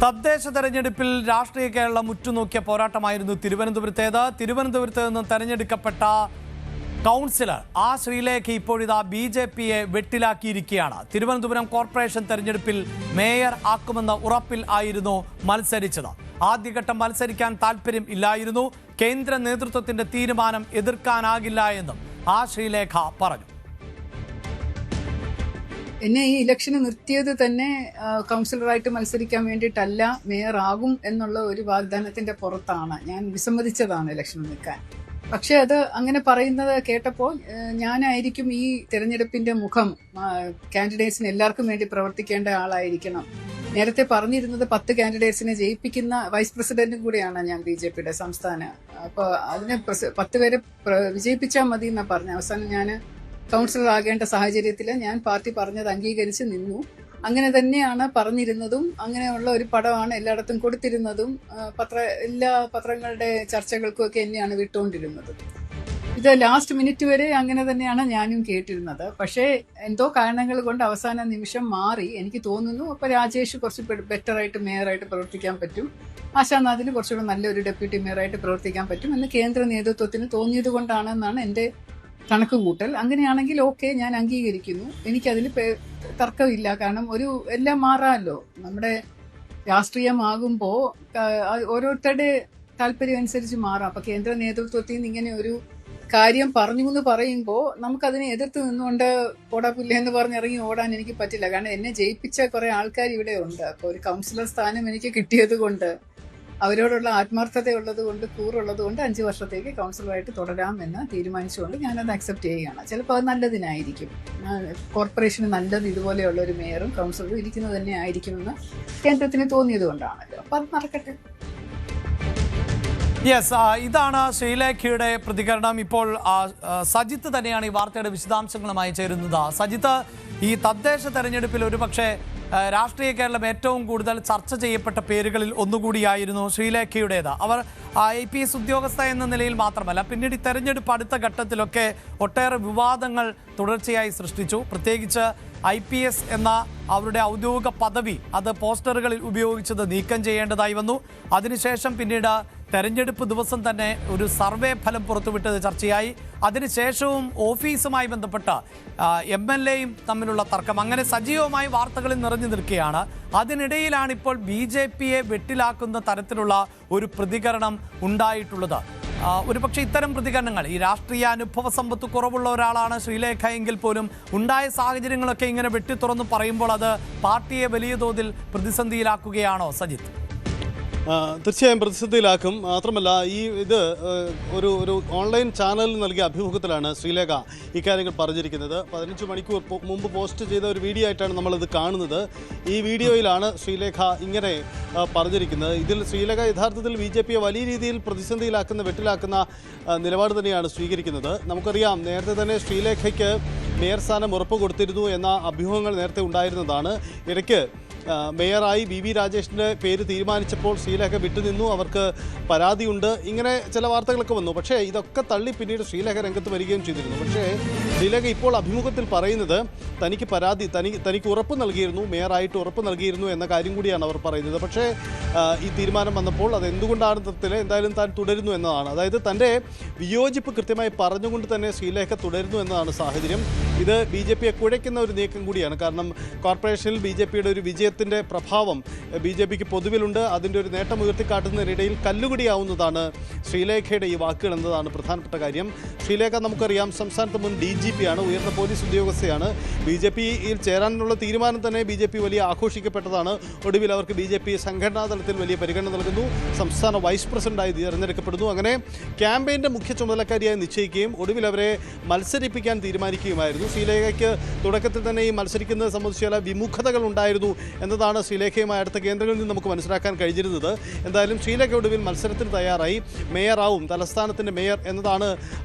തദ്ദേശ തെരഞ്ഞെടുപ്പിൽ രാഷ്ട്രീയ കേരളം ഉറ്റുനോക്കിയ പോരാട്ടമായിരുന്നു തിരുവനന്തപുരത്തേത്. തിരുവനന്തപുരത്ത് നിന്ന് തെരഞ്ഞെടുക്കപ്പെട്ട കൗൺസിലർ ശ്രീലേഖ ഇപ്പോഴിതാ BJPയെ വെട്ടിലാക്കിയിരിക്കുകയാണ്. തിരുവനന്തപുരം കോർപ്പറേഷൻ തെരഞ്ഞെടുപ്പിൽ മേയർ ആക്കുമെന്ന ഉറപ്പിൽ ആയിരുന്നു മത്സരിച്ചത്. ആദ്യഘട്ടം മത്സരിക്കാൻ താല്പര്യം ഇല്ലായിരുന്നു. കേന്ദ്ര നേതൃത്വത്തിന്റെ തീരുമാനം എതിർക്കാനാകില്ല എന്നും ശ്രീലേഖ പറഞ്ഞു. എന്നെ ഈ ഇലക്ഷന് നിർത്തിയത് തന്നെ കൗൺസിലറായിട്ട് മത്സരിക്കാൻ വേണ്ടിയിട്ടല്ല, മേയർ ആകും എന്നുള്ള ഒരു വാഗ്ദാനത്തിന്റെ പുറത്താണ്. ഞാൻ വിസമ്മതിച്ചതാണ് ഇലക്ഷന് നിൽക്കാൻ. പക്ഷെ അത് അങ്ങനെ പറയുന്നത് കേട്ടപ്പോൾ ഞാനായിരിക്കും ഈ തെരഞ്ഞെടുപ്പിന്റെ മുഖം, കാൻഡിഡേറ്റ്സിന് എല്ലാവർക്കും വേണ്ടി പ്രവർത്തിക്കേണ്ട ആളായിരിക്കണം. നേരത്തെ പറഞ്ഞിരുന്നത് 10 കാൻഡിഡേറ്റ്സിനെ ജയിപ്പിക്കുന്ന വൈസ് പ്രസിഡന്റും കൂടിയാണ് ഞാൻ BJPയുടെ സംസ്ഥാന. അപ്പോൾ അതിനെ 10 പേരെ വിജയിപ്പിച്ചാൽ മതി എന്നാണ് പറഞ്ഞത്. അവസാനം ഞാൻ കൗൺസിലർ ആകേണ്ട സാഹചര്യത്തിൽ ഞാൻ പാർട്ടി പറഞ്ഞത് അംഗീകരിച്ച് നിന്നു. അങ്ങനെ തന്നെയാണ് പറഞ്ഞിരുന്നതും. അങ്ങനെയുള്ള ഒരു പടമാണ് എല്ലായിടത്തും കൊടുത്തിരുന്നതും. എല്ലാ പത്രങ്ങളുടെ ചർച്ചകൾക്കും ഒക്കെ എന്നെയാണ് വിട്ടുകൊണ്ടിരുന്നത്. ഇത് ലാസ്റ്റ് മിനിറ്റ് വരെ അങ്ങനെ തന്നെയാണ് ഞാനും കേട്ടിരുന്നത്. പക്ഷേ എന്തോ കാരണങ്ങൾ കൊണ്ട് അവസാന നിമിഷം മാറി. എനിക്ക് തോന്നുന്നു അപ്പോൾ രാജേഷ് കുറച്ച് ബെറ്ററായിട്ട് മേയറായിട്ട് പ്രവർത്തിക്കാൻ പറ്റും, ആശാനാഥിന് കുറച്ചുകൂടെ നല്ലൊരു ഡെപ്യൂട്ടി മേയറായിട്ട് പ്രവർത്തിക്കാൻ പറ്റും എന്ന് കേന്ദ്ര നേതൃത്വത്തിന് തോന്നിയത് കൊണ്ടാണെന്നാണ് എൻ്റെ കണക്ക് കൂട്ടൽ. അങ്ങനെയാണെങ്കിൽ ഓക്കെ, ഞാൻ അംഗീകരിക്കുന്നു. എനിക്കതിൽ തർക്കമില്ല. കാരണം എല്ലാം മാറാമല്ലോ. നമ്മുടെ രാഷ്ട്രീയമാകുമ്പോൾ ഓരോരുത്തരുടെ താല്പര്യം അനുസരിച്ച് മാറാം. അപ്പം കേന്ദ്ര നേതൃത്വത്തിൽ നിന്ന് ഇങ്ങനെ ഒരു കാര്യം പറഞ്ഞു എന്ന് പറയുമ്പോൾ നമുക്കതിനെ എതിർത്ത് നിന്നുകൊണ്ട് ഓടാപ്പില്ല എന്ന് പറഞ്ഞിറങ്ങി ഓടാൻ എനിക്ക് പറ്റില്ല. കാരണം എന്നെ ജയിപ്പിച്ച കുറേ ആൾക്കാർ ഇവിടെ ഉണ്ട്. അപ്പോൾ ഒരു കൗൺസിലർ സ്ഥാനം എനിക്ക് കിട്ടിയത് കൊണ്ട്, അവരോടുള്ള ആത്മാർത്ഥതയുള്ളത് കൊണ്ട്, കൂറുള്ളത് കൊണ്ട് 5 വർഷത്തേക്ക് കൗൺസിലറായിട്ട് തുടരാമെന്ന് തീരുമാനിച്ചുകൊണ്ട് ഞാനത് അക്സെപ്റ്റ് ചെയ്യുകയാണ്. ചിലപ്പോൾ അത് നല്ലതിനായിരിക്കും. കോർപ്പറേഷന് നല്ലത് ഇതുപോലെയുള്ള ഒരു മേയറും കൗൺസിലറും ഇരിക്കുന്നത് തന്നെ ആയിരിക്കുമെന്ന് കേന്ദ്രത്തിന് തോന്നിയത് കൊണ്ടാണല്ലോ. അപ്പം അത് നടക്കട്ടെ. യെസ്, ഇതാണ് ശ്രീലേഖയുടെ പ്രതികരണം. ഇപ്പോൾ സജിത്ത് തന്നെയാണ് ഈ വാർത്തയുടെ വിശദാംശങ്ങളുമായി ചേരുന്നത്. സജിത്ത്, ഈ തദ്ദേശ തെരഞ്ഞെടുപ്പിൽ ഒരുപക്ഷെ രാഷ്ട്രീയ കേരളം ഏറ്റവും കൂടുതൽ ചർച്ച ചെയ്യപ്പെട്ട പേരുകളിൽ ഒന്നുകൂടിയായിരുന്നു ശ്രീലേഖയുടേത്. അവർ IPS ഉദ്യോഗസ്ഥ എന്ന നിലയിൽ മാത്രമല്ല, പിന്നീട് ഈ തെരഞ്ഞെടുപ്പ് അടുത്ത ഘട്ടത്തിലൊക്കെ ഒട്ടേറെ വിവാദങ്ങൾ തുടർച്ചയായി സൃഷ്ടിച്ചു. പ്രത്യേകിച്ച് IPS എന്ന അവരുടെ ഔദ്യോഗിക പദവി അത് പോസ്റ്ററുകളിൽ ഉപയോഗിച്ചത് നീക്കം ചെയ്യേണ്ടതായി വന്നു. അതിനുശേഷം പിന്നീട് തെരഞ്ഞെടുപ്പ് ദിവസം തന്നെ ഒരു സർവേ ഫലം പുറത്തുവിട്ടത് ചർച്ചയായി. അതിനുശേഷവും ഓഫീസുമായി ബന്ധപ്പെട്ട MLAയും തമ്മിലുള്ള തർക്കം അങ്ങനെ സജീവമായി വാർത്തകളിൽ നിറഞ്ഞു നിൽക്കുകയാണ്. അതിനിടയിലാണ് ഇപ്പോൾ BJPയെ വെട്ടിലാക്കുന്ന തരത്തിലുള്ള ഒരു പ്രതികരണം ഉണ്ടായിട്ടുള്ളത്. ഒരുപക്ഷെ ഇത്തരം പ്രതികരണങ്ങൾ, ഈ രാഷ്ട്രീയ അനുഭവ സമ്പത്ത് കുറവുള്ള ഒരാളാണ് ശ്രീലേഖ എങ്കിൽ പോലും ഉണ്ടായ സാഹചര്യങ്ങളൊക്കെ ഇങ്ങനെ വെട്ടിത്തുറന്ന് പറയുമ്പോൾ അത് പാർട്ടിയെ വലിയ തോതിൽ പ്രതിസന്ധിയിലാക്കുകയാണോ സജിത്ത്? തീർച്ചയായും പ്രതിസന്ധിയിലാക്കും. മാത്രമല്ല ഇത് ഒരു ഓൺലൈൻ ചാനലിൽ നൽകിയ അഭിമുഖത്തിലാണ് ശ്രീലേഖ ഇക്കാര്യങ്ങൾ പറഞ്ഞിരിക്കുന്നത്. 15 മണിക്കൂർ മുമ്പ് പോസ്റ്റ് ചെയ്ത ഒരു വീഡിയോ ആയിട്ടാണ് നമ്മളിത് കാണുന്നത്. ഈ വീഡിയോയിലാണ് ശ്രീലേഖ ഇങ്ങനെ പറഞ്ഞിരിക്കുന്നത്. ഇതിൽ ശ്രീലേഖ യഥാർത്ഥത്തിൽ BJPയെ വലിയ രീതിയിൽ പ്രതിസന്ധിയിലാക്കുന്ന, വെട്ടിലാക്കുന്ന നിലപാട് തന്നെയാണ് സ്വീകരിക്കുന്നത്. നമുക്കറിയാം, നേരത്തെ തന്നെ ശ്രീലേഖയ്ക്ക് മേയർ സ്ഥാനം ഉറപ്പ് കൊടുത്തിരുന്നു എന്ന അഭ്യൂഹങ്ങൾ നേരത്തെ ഉണ്ടായിരുന്നതാണ്. ഇടയ്ക്ക് മേയറായി BV രാജേഷിൻ്റെ പേര് തീരുമാനിച്ചപ്പോൾ ശ്രീലേഖ വിട്ടുനിന്നു, അവർക്ക് പരാതിയുണ്ട്, ഇങ്ങനെ ചില വാർത്തകളൊക്കെ വന്നു. പക്ഷേ ഇതൊക്കെ തള്ളി പിന്നീട് ശ്രീലേഖ രംഗത്ത് വരികയും ചെയ്തിരുന്നു. പക്ഷേ ശ്രീലേഖ ഇപ്പോൾ അഭിമുഖത്തിൽ പറയുന്നത് തനിക്ക് ഉറപ്പ് നൽകിയിരുന്നു, മേയറായിട്ട് ഉറപ്പ് നൽകിയിരുന്നു എന്ന കാര്യം കൂടിയാണ് അവർ പറയുന്നത്. പക്ഷേ ഈ തീരുമാനം വന്നപ്പോൾ അതെന്തുകൊണ്ടാണ് എന്തായാലും താൻ തുടരുന്നു എന്നതാണ്. അതായത് തൻ്റെ വിയോജിപ്പ് കൃത്യമായി പറഞ്ഞുകൊണ്ട് തന്നെ ശ്രീലേഖ തുടരുന്നു എന്നതാണ് സാഹചര്യം. ഇത് BJPയെ കുഴയ്ക്കുന്ന ഒരു നീക്കം കൂടിയാണ്. കാരണം കോർപ്പറേഷനിൽ BJPയുടെ ഒരു വിജയത്തിൻ്റെ പ്രഭാവം BJPക്ക് പൊതുവിലുണ്ട്. അതിൻ്റെ ഒരു നേട്ടം ഉയർത്തിക്കാട്ടുന്നതിനിടയിൽ കല്ലുകടിയാവുന്നതാണ് ശ്രീലേഖയുടെ ഈ വാക്കുകൾ എന്നതാണ് പ്രധാനപ്പെട്ട കാര്യം. ശ്രീലേഖ നമുക്കറിയാം, സംസ്ഥാനത്ത് മുൻ DGP ആണ്, ഉയർന്ന പോലീസ് ഉദ്യോഗസ്ഥയാണ്. BJPയിൽ ചേരാനുള്ള തീരുമാനം തന്നെ BJP വലിയ ആഘോഷിക്കപ്പെട്ടതാണ്. ഒടുവിൽ അവർക്ക് BJP സംഘടനാ തലത്തിൽ വലിയ പരിഗണന നൽകുന്നു. സംസ്ഥാന വൈസ് പ്രസിഡന്റായി തിരഞ്ഞെടുക്കപ്പെടുന്നു. അങ്ങനെ ക്യാമ്പയിൻ്റെ മുഖ്യ ചുമതലക്കാരിയായി നിശ്ചയിക്കുകയും ഒടുവിൽ അവരെ മത്സരിപ്പിക്കാൻ തീരുമാനിക്കുകയുമായിരുന്നു. ശ്രീലേഖയ്ക്ക് തുടക്കത്തിൽ തന്നെ ഈ മത്സരിക്കുന്നത് സംബന്ധിച്ച് ചില വിമുഖതകൾ ഉണ്ടായിരുന്നു എന്നതാണ് ശ്രീലേഖയുമായി അടുത്ത കേന്ദ്രങ്ങളിൽ നിന്ന് നമുക്ക് മനസ്സിലാക്കാൻ കഴിഞ്ഞിരുന്നത്. എന്തായാലും ശ്രീലേഖ ഒടുവിൽ മത്സരത്തിന് തയ്യാറായി. മേയറാവും, തലസ്ഥാനത്തിൻ്റെ മേയർ എന്നതാണ്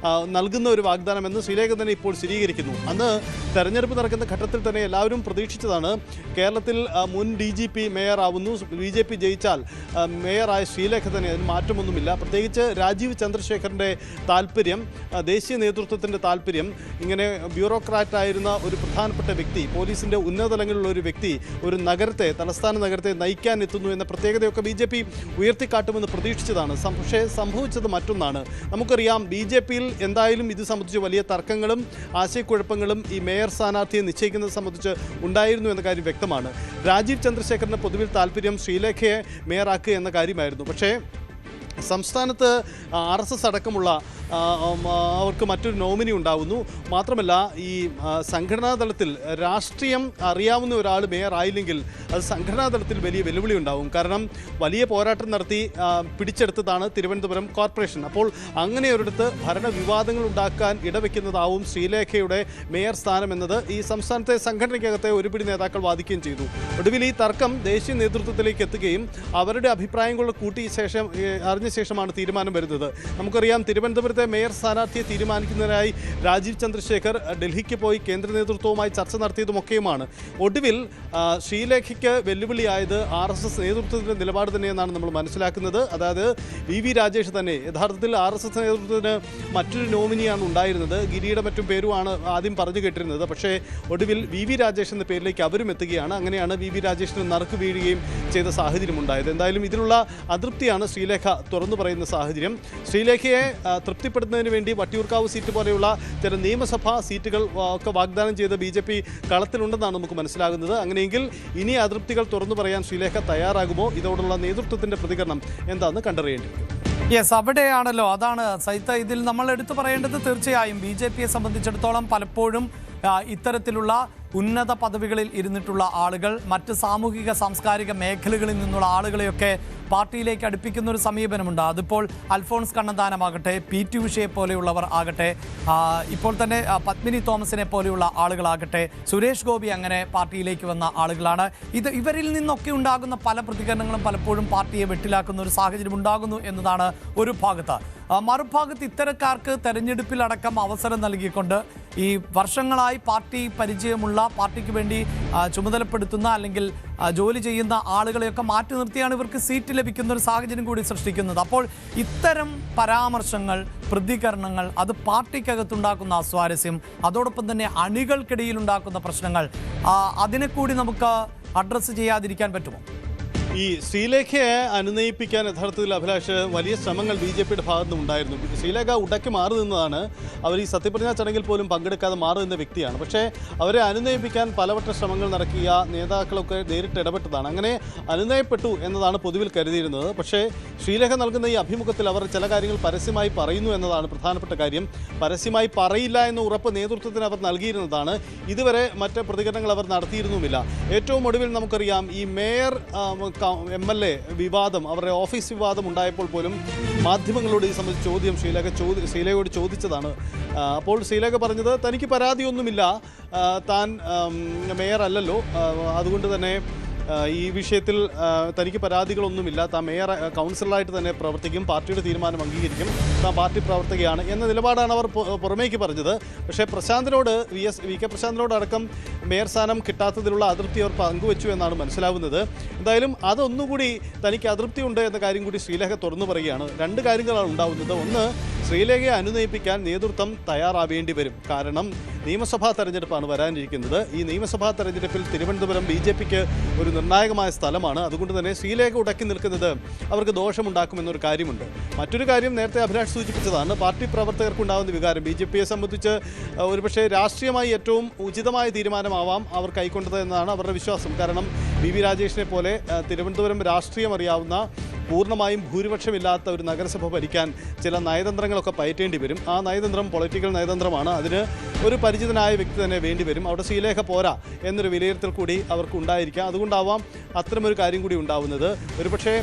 നൽകുന്ന ഒരു വാഗ്ദാനം എന്ന് ശ്രീലേഖ തന്നെ ഇപ്പോൾ സ്ഥിരീകരിക്കുന്നു. അന്ന് തെരഞ്ഞെടുപ്പ് നടക്കുന്ന ഘട്ടത്തിൽ തന്നെ എല്ലാവരും പ്രതീക്ഷിച്ചതാണ് കേരളത്തിൽ മുൻ DGP മേയറാവുന്നു, BJP ജയിച്ചാൽ മേയറായ ശ്രീലേഖ തന്നെ, അതിന് മാറ്റമൊന്നുമില്ല. പ്രത്യേകിച്ച് രാജീവ് ചന്ദ്രശേഖറിൻ്റെ താല്പര്യം, ദേശീയ നേതൃത്വത്തിൻ്റെ താല്പര്യം, ഇങ്ങനെ ബ്യൂറോക്രാറ്റായിരുന്ന ഒരു പ്രധാനപ്പെട്ട വ്യക്തി, പോലീസിൻ്റെ ഉന്നതതലങ്ങളിലുള്ള ഒരു വ്യക്തി ഒരു നഗരത്തെ, തലസ്ഥാന നഗരത്തെ നയിക്കാൻ എത്തുന്നു എന്ന പ്രത്യേകതയൊക്കെ BJP ഉയർത്തിക്കാട്ടുമെന്ന് പ്രതീക്ഷിച്ചതാണ്. പക്ഷേ സംഭവിച്ചത് മറ്റൊന്നാണ്. നമുക്കറിയാം BJPയിൽ എന്തായാലും ഇത് സംബന്ധിച്ച് വലിയ തർക്കങ്ങളും ആശയക്കുഴപ്പങ്ങളും ഈ മേയർ സ്ഥാനാർത്ഥിയെ നിശ്ചയിക്കുന്നത് സംബന്ധിച്ച് ഉണ്ടായിരുന്നു എന്ന കാര്യം വ്യക്തമാണ്. രാജീവ് ചന്ദ്രശേഖറിന് പൊതുവിൽ താല്പര്യം ശ്രീലേഖയെ മേയറാക്കുക എന്ന കാര്യമായിരുന്നു. പക്ഷേ സംസ്ഥാനത്ത് RSS അടക്കമുള്ള അവർക്ക് മറ്റൊരു നോമിനി ഉണ്ടാവുന്നു. മാത്രമല്ല ഈ സംഘടനാ തലത്തിൽ രാഷ്ട്രീയം അറിയാവുന്ന ഒരാൾ മേയർ ആയില്ലെങ്കിൽ അത് സംഘടനാ തലത്തിൽ വലിയ വെല്ലുവിളി ഉണ്ടാവും. കാരണം വലിയ പോരാട്ടം നടത്തി പിടിച്ചെടുത്തതാണ് തിരുവനന്തപുരം കോർപ്പറേഷൻ. അപ്പോൾ അങ്ങനെ ഒരിടത്ത് ഭരണവിവാദങ്ങൾ ഉണ്ടാക്കാൻ ഇടവെക്കുന്നതാവും ശ്രീലേഖയുടെ മേയർ സ്ഥാനം എന്നത് ഈ സംസ്ഥാനത്തെ സംഘടനയ്ക്കകത്തെ ഒരുപിടി നേതാക്കൾ വാദിക്കുകയും ചെയ്തു. ഒടുവിൽ ഈ തർക്കം ദേശീയ നേതൃത്വത്തിലേക്ക് എത്തുകയും അവരുടെ അഭിപ്രായങ്ങൾ അറിഞ്ഞ ശേഷമാണ് തീരുമാനം വരുന്നത്. നമുക്കറിയാം തിരുവനന്തപുരത്തെ മേയർ സ്ഥാനാർത്ഥിയെ തീരുമാനിക്കുന്നതിനായി രാജീവ് ചന്ദ്രശേഖർ ഡൽഹിക്ക് പോയി കേന്ദ്ര നേതൃത്വവുമായി ചർച്ച നടത്തിയതുമൊക്കെയുമാണ്. ഒടുവിൽ ശ്രീലേഖയ്ക്ക് വെല്ലുവിളിയായത് RSS നേതൃത്വത്തിൻ്റെ നിലപാട് തന്നെയെന്നാണ് നമ്മൾ മനസ്സിലാക്കുന്നത്. അതായത് VV രാജേഷ് തന്നെ യഥാർത്ഥത്തിൽ RSS നേതൃത്വത്തിന് മറ്റൊരു നോമിനിയാണ് ഉണ്ടായിരുന്നത്. ഗിരിയുടെ മറ്റും പേരുമാണ് ആദ്യം പറഞ്ഞു കേട്ടിരുന്നത്. പക്ഷേ ഒടുവിൽ VV രാജേഷ് എന്ന പേരിലേക്ക് അവരും എത്തുകയാണ്. അങ്ങനെയാണ് VV രാജേഷിന് നറുക്ക് വീഴുകയും ചെയ്ത സാഹചര്യം ഉണ്ടായത്. എന്തായാലും ഇതിലുള്ള അതൃപ്തിയാണ് ശ്രീലേഖ തുറന്നു പറയുന്ന സാഹചര്യം. ശ്രീലേഖയെ തൃപ്തിപ്പെടുത്തുന്നതിന് വേണ്ടി വട്ടിയൂർക്കാവ് സീറ്റ് പോലെയുള്ള ചില നിയമസഭാ സീറ്റുകൾ ഒക്കെ വാഗ്ദാനം ചെയ്ത് BJP കളത്തിലുണ്ടെന്നാണ് നമുക്ക് മനസ്സിലാകുന്നത്. അങ്ങനെയെങ്കിൽ ഇനി അതൃപ്തികൾ തുറന്നു പറയാൻ ശ്രീലേഖ തയ്യാറാകുമോ? ഇതോടുള്ള നേതൃത്വത്തിൻ്റെ പ്രതികരണം എന്താണെന്ന് കണ്ടറിയേണ്ടിയിരിക്കും. യെസ്, അവിടെയാണല്ലോ. അതാണ് സൈത്ത, ഇതിൽ നമ്മൾ എടുത്തു പറയേണ്ടത് തീർച്ചയായും BJPയെ സംബന്ധിച്ചിടത്തോളം പലപ്പോഴും ഇത്തരത്തിലുള്ള ഉന്നത പദവികളിൽ ഇരുന്നിട്ടുള്ള ആളുകൾ മറ്റ് സാമൂഹിക സാംസ്കാരിക മേഖലകളിൽ നിന്നുള്ള ആളുകളെയൊക്കെ പാർട്ടിയിലേക്ക് അടുപ്പിക്കുന്ന ഒരു സമീപനമുണ്ട്. അതിപ്പോൾ അൽഫോൺസ് കണ്ണന്താനമാകട്ടെ, PT ഉഷയെ പോലെയുള്ളവർ ആകട്ടെ, ഇപ്പോൾ തന്നെ പത്മിനി തോമസിനെ പോലെയുള്ള ആളുകളാകട്ടെ, സുരേഷ് ഗോപി അങ്ങനെ പാർട്ടിയിലേക്ക് വന്ന ആളുകളാണ്. ഇവരിൽ നിന്നൊക്കെ ഉണ്ടാകുന്ന പല പ്രതികരണങ്ങളും പലപ്പോഴും പാർട്ടിയെ വെട്ടിലാക്കുന്ന ഒരു സാഹചര്യം ഉണ്ടാകുന്നു എന്നതാണ് ഒരു ഭാഗത്ത്. മറുഭാഗത്ത് ഇത്തരക്കാർക്ക് തെരഞ്ഞെടുപ്പിലടക്കം അവസരം നൽകിക്കൊണ്ട് ഈ വർഷങ്ങളായി പാർട്ടി പരിചയമുള്ള, പാർട്ടിക്ക് വേണ്ടി ചുമതലപ്പെടുത്തുന്ന അല്ലെങ്കിൽ ജോലി ചെയ്യുന്ന ആളുകളെയൊക്കെ മാറ്റി നിർത്തിയാണ് ഇവർക്ക് സീറ്റ് ലഭിക്കുന്ന ഒരു സാഹചര്യം കൂടി സൃഷ്ടിക്കുന്നത്. അപ്പോൾ ഇത്തരം പരാമർശങ്ങൾ, പ്രതികരണങ്ങൾ അത് പാർട്ടിക്കകത്തുണ്ടാക്കുന്ന അസ്വാരസ്യം, അതോടൊപ്പം തന്നെ അണികൾക്കിടയിൽ ഉണ്ടാക്കുന്ന പ്രശ്നങ്ങൾ, അതിനെ കൂടി നമുക്ക് അഡ്രസ്സ് ചെയ്യാതിരിക്കാൻ പറ്റുമോ? ഈ ശ്രീലേഖയെ അനുനയിപ്പിക്കാൻ യഥാർത്ഥത്തിൽ അഭിലാഷ് വലിയ ശ്രമങ്ങൾ BJPയുടെ ഭാഗത്തു നിന്നുണ്ടായിരുന്നു. ശ്രീലേഖ ഉടക്കി മാറി നിന്നതാണ്. അവർ ഈ സത്യപ്രതിജ്ഞാ ചടങ്ങിൽ പോലും പങ്കെടുക്കാതെ മാറി നിന്ന വ്യക്തിയാണ്. പക്ഷേ അവരെ അനുനയിപ്പിക്കാൻ പലവട്ട ശ്രമങ്ങൾ നടക്കിയ നേതാക്കളൊക്കെ നേരിട്ട് ഇടപെട്ടതാണ്. അങ്ങനെ അനുനയപ്പെട്ടു എന്നതാണ് പൊതുവിൽ കരുതിയിരുന്നത്. പക്ഷേ ശ്രീലേഖ നൽകുന്ന ഈ അഭിമുഖത്തിൽ അവർ ചില കാര്യങ്ങൾ പരസ്യമായി പറയുന്നു എന്നതാണ് പ്രധാനപ്പെട്ട കാര്യം. പരസ്യമായി പറയില്ല എന്ന ഉറപ്പ് നേതൃത്വത്തിന് അവർ നൽകിയിരുന്നതാണ്. ഇതുവരെ മറ്റ് പ്രതികരണങ്ങൾ അവർ നടത്തിയിരുന്നുമില്ല. ഏറ്റവും ഒടുവിൽ നമുക്കറിയാം ഈ മേയർ MLA വിവാദം, അവരുടെ ഓഫീസ് വിവാദം ഉണ്ടായപ്പോൾ പോലും മാധ്യമങ്ങളോട് ഈ സംബന്ധിച്ച ചോദ്യം ശ്രീലേഖയോട് ചോദിച്ചതാണ്. അപ്പോൾ ശ്രീലേഖ പറഞ്ഞത് തനിക്ക് പരാതിയൊന്നുമില്ല, താൻ മേയർ അല്ലല്ലോ, അതുകൊണ്ട് തന്നെ ഈ വിഷയത്തിൽ തനിക്ക് പരാതികളൊന്നുമില്ല, താൻ മേയർ കൗൺസിലറായിട്ട് തന്നെ പ്രവർത്തിക്കും, പാർട്ടിയുടെ തീരുമാനം അംഗീകരിക്കും, താൻ പാർട്ടി പ്രവർത്തകയാണ് എന്ന നിലപാടാണ് അവർ പുറമേക്ക് പറഞ്ഞത്. പക്ഷേ പ്രശാന്തിനോട് VK പ്രശാന്തിനോടടക്കം മേയർ സ്ഥാനം കിട്ടാത്തതിലുള്ള അതൃപ്തി അവർ പങ്കുവച്ചു എന്നാണ് മനസ്സിലാവുന്നത്. എന്തായാലും അതൊന്നുകൂടി തനിക്ക് അതൃപ്തിയുണ്ട് എന്ന കാര്യം കൂടി ശ്രീലേഖ തുറന്നു പറയുകയാണ്. രണ്ട് കാര്യങ്ങളാണ് ഉണ്ടാവുന്നത്. ഒന്ന്, ശ്രീലേഖയെ അനുനയിപ്പിക്കാൻ നേതൃത്വം തയ്യാറാവേണ്ടി വരും. കാരണം നിയമസഭാ തെരഞ്ഞെടുപ്പാണ് വരാനിരിക്കുന്നത്. ഈ നിയമസഭാ തെരഞ്ഞെടുപ്പിൽ തിരുവനന്തപുരം BJPക്ക് ഒരു നിർണായകമായ സ്ഥലമാണ്. അതുകൊണ്ട് തന്നെ ശ്രീലേഖ ഉടക്കി നിൽക്കുന്നത് അവർക്ക് ദോഷമുണ്ടാക്കുമെന്നൊരു കാര്യമുണ്ട്. മറ്റൊരു കാര്യം നേരത്തെ അഭിലാഷ് സൂചിപ്പിച്ചതാണ്, പാർട്ടി പ്രവർത്തകർക്കുണ്ടാകുന്ന വികാരം. BJPയെ സംബന്ധിച്ച് ഒരുപക്ഷെ രാഷ്ട്രീയമായി ഏറ്റവും ഉചിതമായ തീരുമാനമാവാം അവർ കൈക്കൊണ്ടത് എന്നാണ് അവരുടെ വിശ്വാസം. കാരണം VV രാജേഷിനെ പോലെ തിരുവനന്തപുരം രാഷ്ട്രീയം അറിയാവുന്ന, പൂർണ്ണമായും ഭൂരിപക്ഷമില്ലാത്ത ഒരു നഗരസഭ ഭരിക്കാൻ ചില നയതന്ത്രങ്ങളൊക്കെ പയറ്റേണ്ടി വരും. ആ നയതന്ത്രം പൊളിറ്റിക്കൽ നയതന്ത്രമാണ്. അതിന് ഒരു പരിചിതനായ വ്യക്തി തന്നെ വേണ്ടി വരും. അവിടെ ശ്രീലേഖ പോരാ എന്നൊരു വിലയിരുത്തൽ കൂടി അവർക്ക് ഉണ്ടായിരിക്കാം. അതുകൊണ്ടാവാം അത്തരമൊരു കാര്യം കൂടി ഉണ്ടാവുന്നത്. ഒരുപക്ഷെ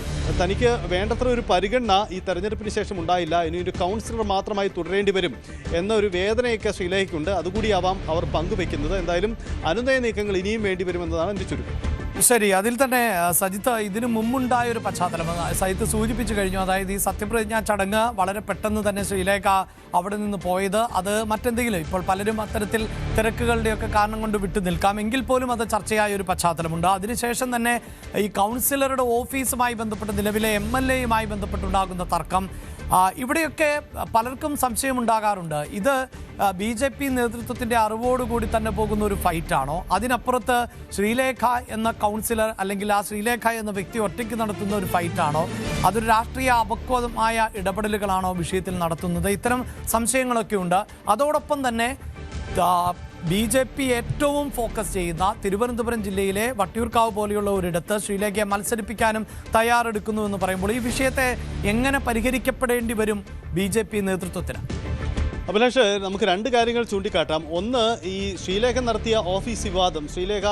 തനിക്ക് വേണ്ടത്ര ഒരു പരിഗണന ഈ തെരഞ്ഞെടുപ്പിന് ശേഷം ഉണ്ടായില്ല, ഇനി ഒരു കൗൺസിലർ മാത്രമായി തുടരേണ്ടി വരും എന്നൊരു വേദനയൊക്കെ ശ്രീലേഖയ്ക്കുണ്ട്. അതുകൂടിയാവാം അവർ പങ്കുവെക്കുന്നത്. എന്തായാലും അനുനയ നീക്കങ്ങൾ ഇനിയും വേണ്ടി വരുമെന്നതാണ് എൻ്റെ ചുരുക്കം. ശരി, അതിൽ തന്നെ സജിത്ത്, ഇതിനു മുമ്പുണ്ടായ ഒരു പശ്ചാത്തലം സജിത്ത് സൂചിപ്പിച്ചു കഴിഞ്ഞു. അതായത് ഈ സത്യപ്രതിജ്ഞാ ചടങ്ങ് വളരെ പെട്ടെന്ന് തന്നെ ശ്രീലേഖ അവിടെ നിന്ന് പോയത്, അത് മറ്റെന്തെങ്കിലും, ഇപ്പോൾ പലരും അത്തരത്തിൽ തിരക്കുകളുടെയൊക്കെ കാരണം കൊണ്ട് വിട്ടു നിൽക്കാം, എങ്കിൽ പോലും അത് ചർച്ചയായ ഒരു പശ്ചാത്തലമുണ്ട്. അതിനുശേഷം തന്നെ ഈ കൗൺസിലറുടെ ഓഫീസുമായി ബന്ധപ്പെട്ട്, നിലവിലെ MLAയുമായി ബന്ധപ്പെട്ടുണ്ടാകുന്ന തർക്കം, ഇവിടെയൊക്കെ പലർക്കും സംശയമുണ്ടാകാറുണ്ട്. ഇത് BJP നേതൃത്വത്തിൻ്റെ അറിവോടുകൂടി തന്നെ പോകുന്ന ഒരു ഫൈറ്റാണോ, അതിനപ്പുറത്ത് ശ്രീലേഖ എന്ന കൗൺസിലർ അല്ലെങ്കിൽ ആ ശ്രീലേഖ എന്ന വ്യക്തി ഒറ്റയ്ക്ക് നടത്തുന്ന ഒരു ഫൈറ്റാണോ, അതൊരു രാഷ്ട്രീയ അപക്വമായ ഇടപെടലുകളാണോ വിഷയത്തിൽ നടത്തുന്നത്? ഇത്തരം സംശയങ്ങളൊക്കെ ഉണ്ട്. അതോടൊപ്പം തന്നെ BJP ഏറ്റവും ഫോക്കസ് ചെയ്യുന്ന തിരുവനന്തപുരം ജില്ലയിലെ വട്ടിയൂർക്കാവ് പോലെയുള്ള ഒരിടത്ത് ശ്രീലേഖയെ മത്സരിപ്പിക്കാനും തയ്യാറെടുക്കുന്നു എന്ന് പറയുമ്പോൾ ഈ വിഷയത്തെ എങ്ങനെ പരിഹരിക്കപ്പെടേണ്ടി വരും BJP നേതൃത്വത്തിന്? അഭിലാഷ്, നമുക്ക് രണ്ട് കാര്യങ്ങൾ ചൂണ്ടിക്കാട്ടാം. ഒന്ന്, ഈ ശ്രീലേഖ നടത്തിയ ഓഫീസ് വിവാദം, ശ്രീലേഖ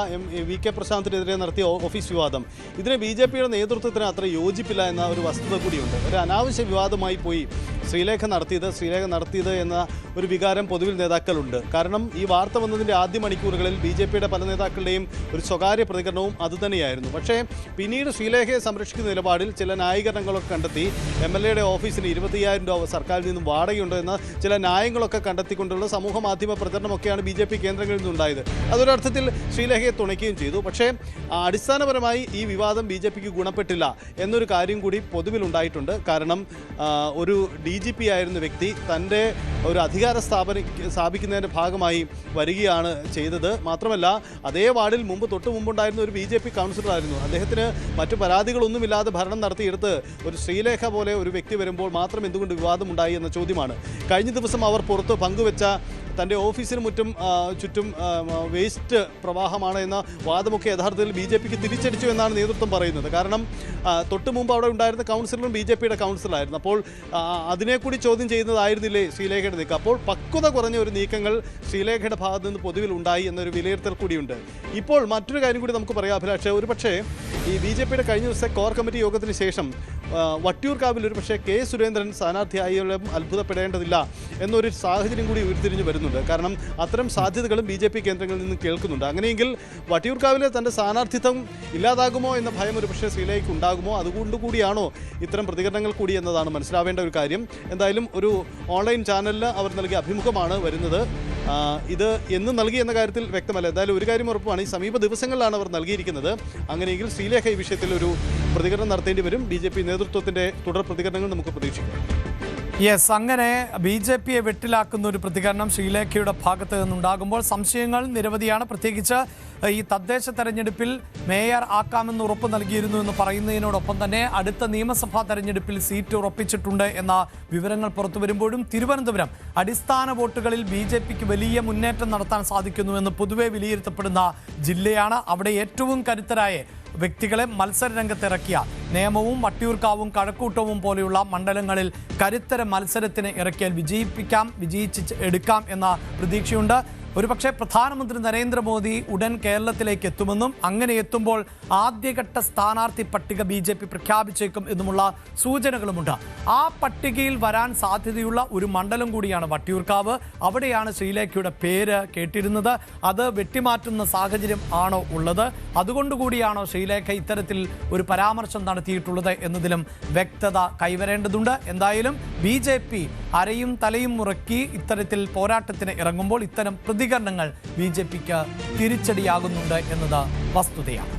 VK പ്രശാന്തിനെതിരെ നടത്തിയ ഓഫീസ് വിവാദം, ഇതിന് BJPയുടെ നേതൃത്വത്തിന് അത്ര യോജിപ്പില്ല എന്ന ഒരു വസ്തുത കൂടിയുണ്ട്. ഒരു അനാവശ്യ വിവാദമായി പോയി ശ്രീലേഖ നടത്തിയത് എന്ന ഒരു വികാരം പൊതുവിൽ നേതാക്കളുണ്ട്. കാരണം ഈ വാർത്ത വന്നതിൻ്റെ ആദ്യ മണിക്കൂറുകളിൽ BJPയുടെ പല നേതാക്കളുടെയും ഒരു സ്വകാര്യ പ്രതികരണവും അതുതന്നെയായിരുന്നു. പക്ഷേ പിന്നീട് ശ്രീലേഖയെ സംരക്ഷിക്കുന്ന നിലപാടിൽ ചില ന്യായീകരണങ്ങളൊക്കെ കണ്ടെത്തി MLAയുടെ ഓഫീസിന് 25,000 രൂപ സർക്കാരിൽ നിന്നും വാടകയുണ്ട് എന്ന ചില ന്യായങ്ങളൊക്കെ കണ്ടെത്തിക്കൊണ്ടുള്ള സമൂഹ മാധ്യമ പ്രചരണമൊക്കെയാണ് BJP കേന്ദ്രങ്ങളിൽ നിന്നുണ്ടായത്. അതൊരർത്ഥത്തിൽ ശ്രീലേഖയെ തുണയ്ക്കുകയും ചെയ്തു. പക്ഷേ അടിസ്ഥാനപരമായി ഈ വിവാദം BJPക്ക് ഗുണപ്പെട്ടില്ല എന്നൊരു കാര്യം കൂടി പൊതുവിലുണ്ടായിട്ടുണ്ട്. കാരണം ഒരു DGP ആയിരുന്ന വ്യക്തി തൻ്റെ ഒരു അധികാര സ്ഥാപിക്കുന്നതിൻ്റെ ഭാഗമായി വരികയാണ് ചെയ്തത്. മാത്രമല്ല അതേ വാർഡിൽ തൊട്ട് മുമ്പുണ്ടായിരുന്ന ഒരു BJP കൗൺസിലറായിരുന്നു. അദ്ദേഹത്തിന് മറ്റു പരാതികളൊന്നുമില്ലാതെ ഭരണം നടത്തിയെടുത്ത് ഒരു ശ്രീലേഖ പോലെ ഒരു വ്യക്തി വരുമ്പോൾ മാത്രം എന്തുകൊണ്ട് വിവാദമുണ്ടായി എന്ന ചോദ്യമാണ്. കഴിഞ്ഞ ദിവസം അവർ പുറത്ത് പങ്കുവെച്ച തൻ്റെ ഓഫീസിന് ചുറ്റും വേസ്റ്റ് പ്രവാഹമാണ് എന്ന വാദമൊക്കെ യഥാർത്ഥത്തിൽ BJPക്ക് തിരിച്ചടിച്ചു എന്നാണ് നേതൃത്വം പറയുന്നത്. കാരണം തൊട്ട് മുമ്പ് അവിടെ ഉണ്ടായിരുന്ന കൗൺസിലറും BJPയുടെ കൗൺസിലറായിരുന്നു. അപ്പോൾ അതിനെക്കൂടി ചോദ്യം ചെയ്യുന്നതായിരുന്നില്ലേ ശ്രീലേഖയുടെ നീക്കം? അപ്പോൾ പക്വത കുറഞ്ഞ ഒരു നീക്കങ്ങൾ ശ്രീലേഖയുടെ ഭാഗത്ത് നിന്ന് പൊതുവിൽ ഉണ്ടായി എന്നൊരു വിലയിരുത്തൽ കൂടിയുണ്ട്. ഇപ്പോൾ മറ്റൊരു കാര്യം കൂടി നമുക്ക് പറയാം അഭിലാഷ്. ഒരുപക്ഷേ ഈ BJPയുടെ കഴിഞ്ഞ ദിവസത്തെ കോർ കമ്മിറ്റി യോഗത്തിന് ശേഷം വട്ടിയൂർക്കാവിൽ ഒരു പക്ഷേ K. സുരേന്ദ്രൻ സ്ഥാനാർത്ഥിയായാലും അത്ഭുതപ്പെടേണ്ടതില്ല എന്നൊരു സാഹചര്യം കൂടി ഉരുത്തിരിഞ്ഞ് വരുന്നുണ്ട്. കാരണം അത്തരം സാധ്യതകളും BJP കേന്ദ്രങ്ങളിൽ നിന്ന് കേൾക്കുന്നുണ്ട്. അങ്ങനെയെങ്കിൽ വട്ടിയൂർക്കാവിലെ തൻ്റെ സ്ഥാനാർത്ഥിത്വം ഇല്ലാതാകുമോ എന്ന ഭയം ഒരു പക്ഷേ ശ്രീലേഖയ്ക്ക് ഉണ്ടാകുമോ, അതുകൊണ്ടുകൂടിയാണോ ഇത്തരം പ്രതികരണങ്ങൾ കൂടി എന്നതാണ് മനസ്സിലാവേണ്ട ഒരു കാര്യം. എന്തായാലും ഒരു ഓൺലൈൻ ചാനലിൽ അവർ നൽകിയ അഭിമുഖമാണ് വരുന്നത്. ഇത് എന്ന് നൽകി എന്ന കാര്യത്തിൽ വ്യക്തമല്ല. എന്തായാലും ഒരു കാര്യം ഉറപ്പാണ്, ഈ സമീപ ദിവസങ്ങളിലാണ് അവർ നൽകിയിരിക്കുന്നത്. അങ്ങനെയെങ്കിൽ ശ്രീലേഖ ഈ വിഷയത്തിൽ ഒരു പ്രതികരണം നടത്തേണ്ടി വരും. BJP നേതൃത്വത്തിൻ്റെ തുടർ പ്രതികരണങ്ങൾ നമുക്ക് പ്രതീക്ഷിക്കാം. യെസ്, അങ്ങനെ BJPയെ വെട്ടിലാക്കുന്ന ഒരു പ്രതികരണം ശ്രീലേഖയുടെ ഭാഗത്ത് നിന്നുണ്ടാകുമ്പോൾ സംശയങ്ങൾ നിരവധിയാണ്. പ്രത്യേകിച്ച് ഈ തദ്ദേശ തെരഞ്ഞെടുപ്പിൽ മേയർ ആക്കാമെന്ന് ഉറപ്പ് നൽകിയിരുന്നു എന്ന് പറയുന്നതിനോടൊപ്പം തന്നെ അടുത്ത നിയമസഭാ തെരഞ്ഞെടുപ്പിൽ സീറ്റ് ഉറപ്പിച്ചിട്ടുണ്ട് എന്ന വിവരങ്ങൾ പുറത്തു വരുമ്പോഴും തിരുവനന്തപുരം അടിസ്ഥാന വോട്ടുകളിൽ BJPക്ക് വലിയ മുന്നേറ്റം നടത്താൻ സാധിക്കുന്നുവെന്ന് പൊതുവെ വിലയിരുത്തപ്പെടുന്ന ജില്ലയാണ്. അവിടെ ഏറ്റവും കരുത്തരായ വ്യക്തികളെ മത്സരരംഗത്തിറക്കിയ നേമവും വട്ടിയൂർക്കാവും കഴക്കൂട്ടവും പോലെയുള്ള മണ്ഡലങ്ങളിൽ കരുത്തര മത്സരത്തിന് ഇറക്കിയാൽ വിജയിച്ച് എടുക്കാം എന്ന പ്രതീക്ഷയുണ്ട്. ഒരുപക്ഷെ പ്രധാനമന്ത്രി നരേന്ദ്രമോദി ഉടൻ കേരളത്തിലേക്ക് എത്തുമെന്നും അങ്ങനെ എത്തുമ്പോൾ ആദ്യഘട്ട സ്ഥാനാർത്ഥി പട്ടിക BJP പ്രഖ്യാപിച്ചേക്കും എന്നുമുള്ള സൂചനകളുമുണ്ട്. ആ പട്ടികയിൽ വരാൻ സാധ്യതയുള്ള ഒരു മണ്ഡലം കൂടിയാണ് വട്ടിയൂർക്കാവ്. അവിടെയാണ് ശ്രീലേഖയുടെ പേര് കേട്ടിരുന്നത്. അത് വെട്ടിമാറ്റുന്ന സാഹചര്യം ആണോ ഉള്ളത്? അതുകൊണ്ടുകൂടിയാണോ ശ്രീലേഖ ഇത്തരത്തിൽ ഒരു പരാമർശം നടത്തിയിട്ടുള്ളത് എന്നതിലും വ്യക്തത കൈവരേണ്ടതുണ്ട്. എന്തായാലും BJP അരയും തലയും മുറക്കി ഇത്തരത്തിൽ പോരാട്ടത്തിന് ഇറങ്ങുമ്പോൾ ഇത്തരം പ്രതികരണങ്ങൾ BJPക്ക് തിരിച്ചടിയാകുന്നുണ്ട് എന്നത് വസ്തുതയാണ്.